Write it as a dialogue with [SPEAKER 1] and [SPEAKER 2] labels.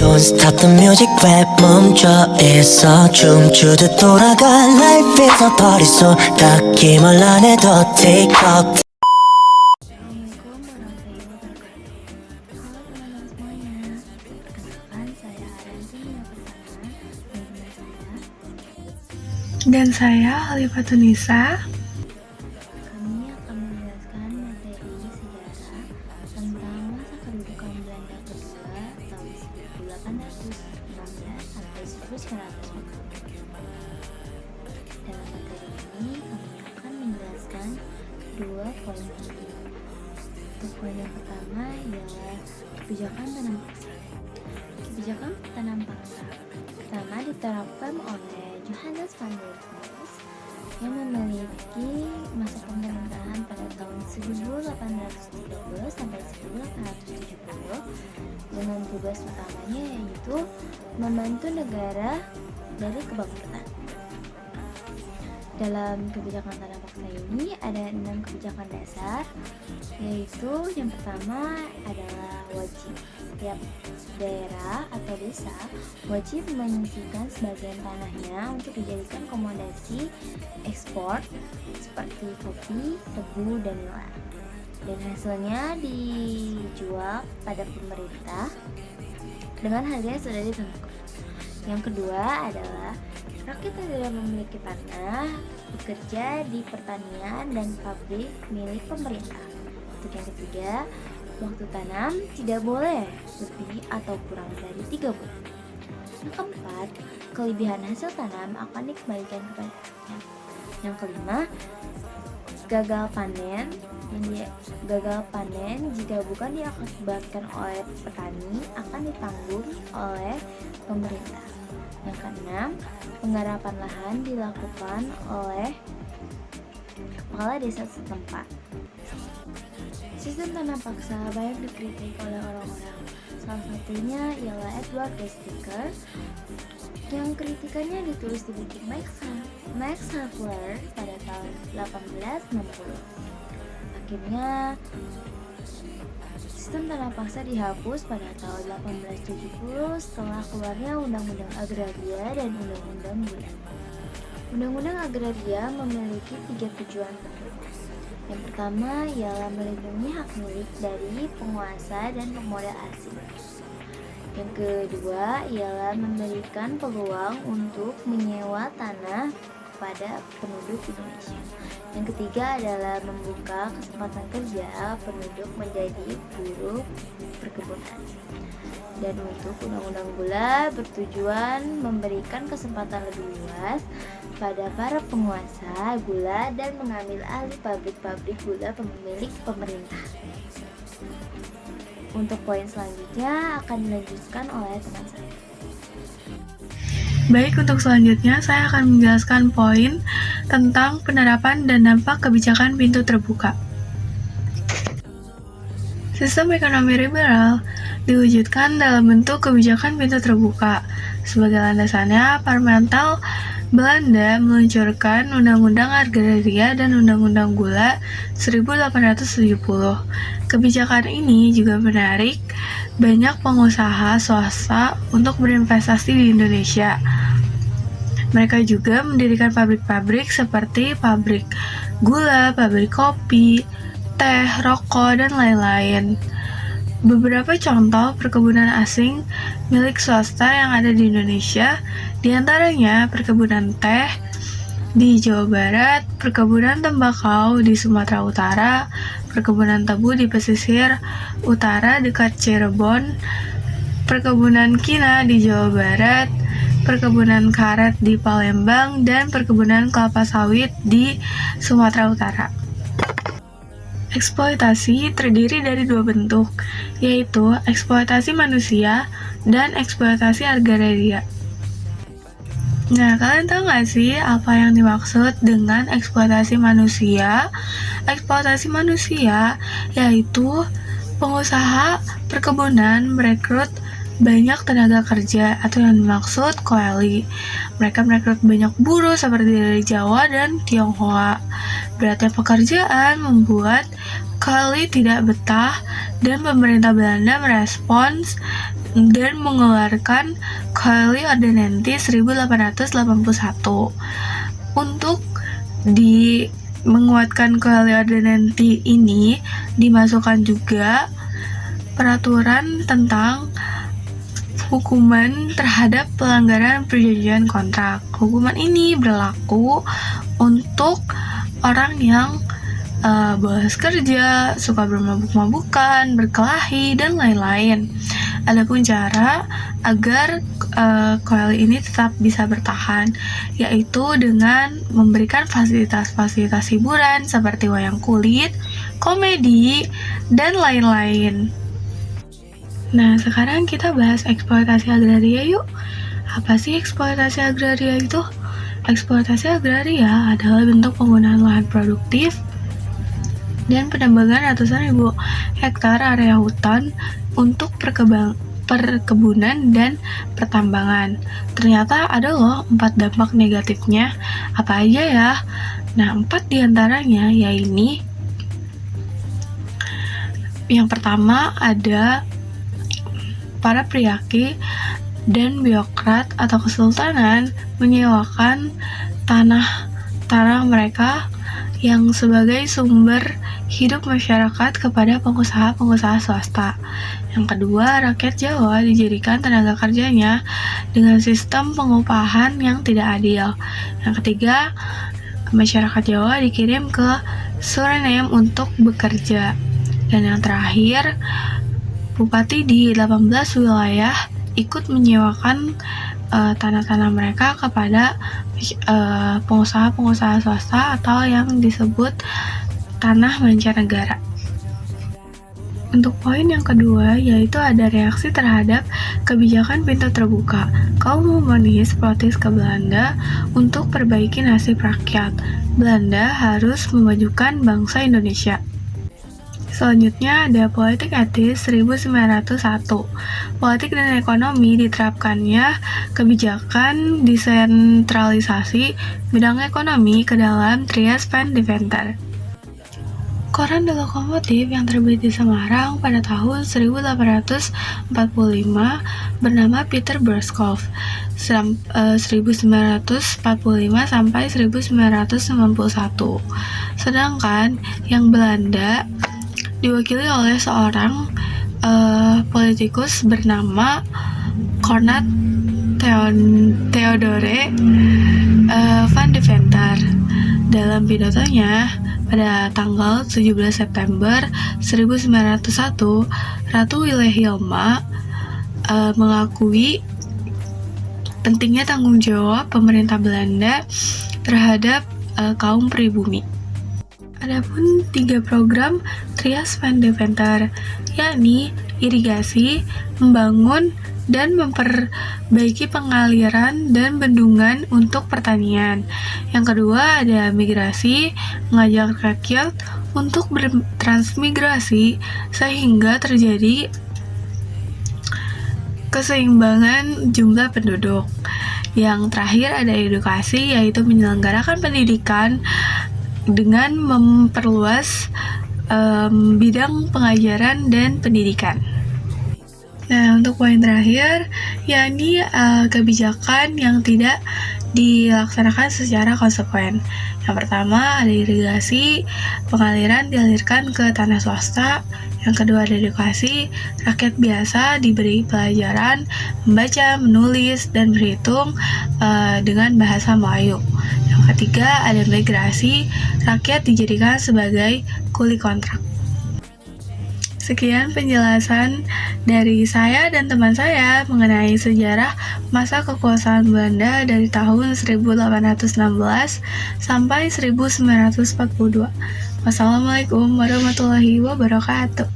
[SPEAKER 1] Don't stop the music 왜 멈춰 있어 춤추듯 돌아가 Life is a party so 딱히 말 안 해도 take off.
[SPEAKER 2] Assalamualaikum warahmatullahi wabarakatuh. Halo teman-teman semuanya. Perkenalkan saya Aranti Pertama
[SPEAKER 3] Dan saya Halifatunisa.
[SPEAKER 2] Kami akan menjelaskan materi sejarah tentang masa kedudukan Belanda kedua tahun 1816 sampai 1940. Dalam materi ini kami akan menjelaskan dua poin penting. Untuk poin yang pertama ialah kebijakan tanam paksa. Kebijakan tanam paksa pertama diterapkan oleh Johannes van der Waals yang memiliki masa pemerintahan pada tahun 1830 sampai 1870 dengan tugas utamanya yaitu membantu negara dari kebangkrutan. Dalam kebijakan tanam paksa ini ada 6 kebijakan dasar, yaitu yang pertama adalah wajib setiap daerah atau desa wajib menyisihkan sebagian tanahnya untuk dijadikan komodasi ekspor seperti kopi, tebu, dan nila, dan hasilnya dijual pada pemerintah dengan harga yang sudah ditentukan. Yang kedua adalah rakyat yang tidak memiliki tanah bekerja di pertanian dan pabrik milik pemerintah. Untuk yang ketiga, waktu tanam tidak boleh lebih atau kurang dari 3 bulan. Yang keempat, kelebihan hasil tanam akan dikembalikan kepada rakyat. Yang kelima, gagal panen jika bukan diakibatkan oleh petani akan ditanggung oleh pemerintah. Yang keenam, penggarapan lahan dilakukan oleh kepala desa setempat. Sistem tanam paksa banyak dikritik oleh orang-orang. Salah satunya ialah Edward Desticker yang kritikannya ditulis di buku Max Havelaar pada tahun 1860. Akhirnya sistem tanam paksa dihapus pada tahun 1870 setelah keluarnya Undang-Undang Agraria dan Undang-Undang Gula. Undang-Undang Agraria memiliki 3 tujuan penting. Yang pertama ialah melindungi hak milik dari penguasa dan pemodal asing. Yang kedua ialah memberikan peluang untuk menyewa tanah kepada penduduk Indonesia. Yang ketiga adalah membuka kesempatan kerja penduduk menjadi buruh perkebunan. Dan untuk Undang-Undang Gula bertujuan memberikan kesempatan lebih luas pada para penguasa gula dan mengambil alih pabrik-pabrik gula milik pemerintah. Untuk poin selanjutnya akan dilanjutkan oleh teman saya.
[SPEAKER 3] Baik, untuk selanjutnya saya akan menjelaskan poin tentang penerapan dan dampak kebijakan pintu terbuka. Sistem ekonomi liberal diwujudkan dalam bentuk kebijakan pintu terbuka. Sebagai landasannya, Parlemen Belanda meluncurkan Undang-Undang Agraria dan Undang-Undang Gula 1870. Kebijakan ini juga menarik banyak pengusaha swasta untuk berinvestasi di Indonesia. Mereka juga mendirikan pabrik-pabrik seperti pabrik gula, pabrik kopi, teh, rokok, dan lain-lain. Beberapa contoh perkebunan asing milik swasta yang ada di Indonesia, diantaranya perkebunan teh di Jawa Barat, perkebunan tembakau di Sumatera Utara, perkebunan tebu di pesisir utara dekat Cirebon, perkebunan kina di Jawa Barat, perkebunan karet di Palembang, dan perkebunan kelapa sawit di Sumatera Utara. Eksploitasi terdiri dari 2 bentuk, yaitu eksploitasi manusia dan eksploitasi agraria. Nah, kalian tahu nggak sih apa yang dimaksud dengan eksploitasi manusia? Eksploitasi manusia yaitu pengusaha perkebunan merekrut banyak tenaga kerja atau yang dimaksud koeli. Mereka merekrut banyak buruh seperti dari Jawa dan Tionghoa. Beratnya pekerjaan membuat koeli tidak betah dan pemerintah Belanda merespons dan mengeluarkan Coeli Ordinanti 1881. Untuk menguatkan Coeli Ordinanti ini dimasukkan juga peraturan tentang hukuman terhadap pelanggaran perjanjian kontrak. Hukuman ini berlaku untuk orang yang bolos kerja, suka bermabuk-mabukan, berkelahi, dan lain-lain. Adapun cara agar Coeli ini tetap bisa bertahan, yaitu dengan memberikan fasilitas-fasilitas hiburan seperti wayang kulit, komedi, dan lain-lain. Nah, sekarang kita bahas eksploitasi agraria yuk. Apa sih eksploitasi agraria itu? Eksploitasi agraria adalah bentuk penggunaan lahan produktif dan penambangan ratusan ribu hektar area hutan untuk perkebunan dan pertambangan. Ternyata ada loh 4 dampak negatifnya. Apa aja ya? Nah, 4 diantaranya yaitu yang pertama ada para priaki dan birokrat atau kesultanan menyewakan tanah mereka yang sebagai sumber hidup masyarakat kepada pengusaha-pengusaha swasta. Yang kedua, rakyat Jawa dijadikan tenaga kerjanya dengan sistem pengupahan yang tidak adil. Yang ketiga, masyarakat Jawa dikirim ke Suriname untuk bekerja. Dan yang terakhir, bupati di 18 wilayah ikut menyewakan tanah-tanah mereka kepada pengusaha-pengusaha swasta atau yang disebut tanah mancanegara. Untuk poin yang kedua, yaitu ada reaksi terhadap kebijakan pintu terbuka. Kaum humanis protes ke Belanda untuk perbaiki nasib rakyat. Belanda harus memajukan bangsa Indonesia. Selanjutnya ada politik etis 1901. Politik dan ekonomi diterapkannya kebijakan desentralisasi bidang ekonomi ke dalam Trias Van Deventer. Koran The Lokomotif yang terbit di Semarang pada tahun 1845 bernama Peter Berskov 1945 sampai 1991. Sedangkan yang Belanda diwakili oleh seorang politikus bernama Cornat Theodore Van Deventer. Dalam pidatonya pada tanggal 17 September 1901, Ratu Wilhelmina mengakui pentingnya tanggung jawab pemerintah Belanda terhadap kaum pribumi. Adapun 3 program Trias Van Deventer, yakni irigasi, membangun, dan memperbaiki pengaliran dan bendungan untuk pertanian. Yang kedua ada migrasi, mengajak rakyat untuk bertransmigrasi sehingga terjadi keseimbangan jumlah penduduk. Yang terakhir ada edukasi, yaitu menyelenggarakan pendidikan dengan memperluas bidang pengajaran dan pendidikan. Nah, untuk poin terakhir, yakni kebijakan yang tidak dilaksanakan secara konsekuen. Yang pertama ada irigasi, pengaliran dialirkan ke tanah swasta. Yang kedua ada edukasi, rakyat biasa diberi pelajaran membaca, menulis, dan berhitung dengan bahasa Melayu. Yang ketiga ada migrasi, rakyat dijadikan sebagai kuli kontrak. Sekian penjelasan dari saya dan teman saya mengenai sejarah masa kekuasaan Belanda dari tahun 1816 sampai 1942. Wassalamualaikum warahmatullahi wabarakatuh.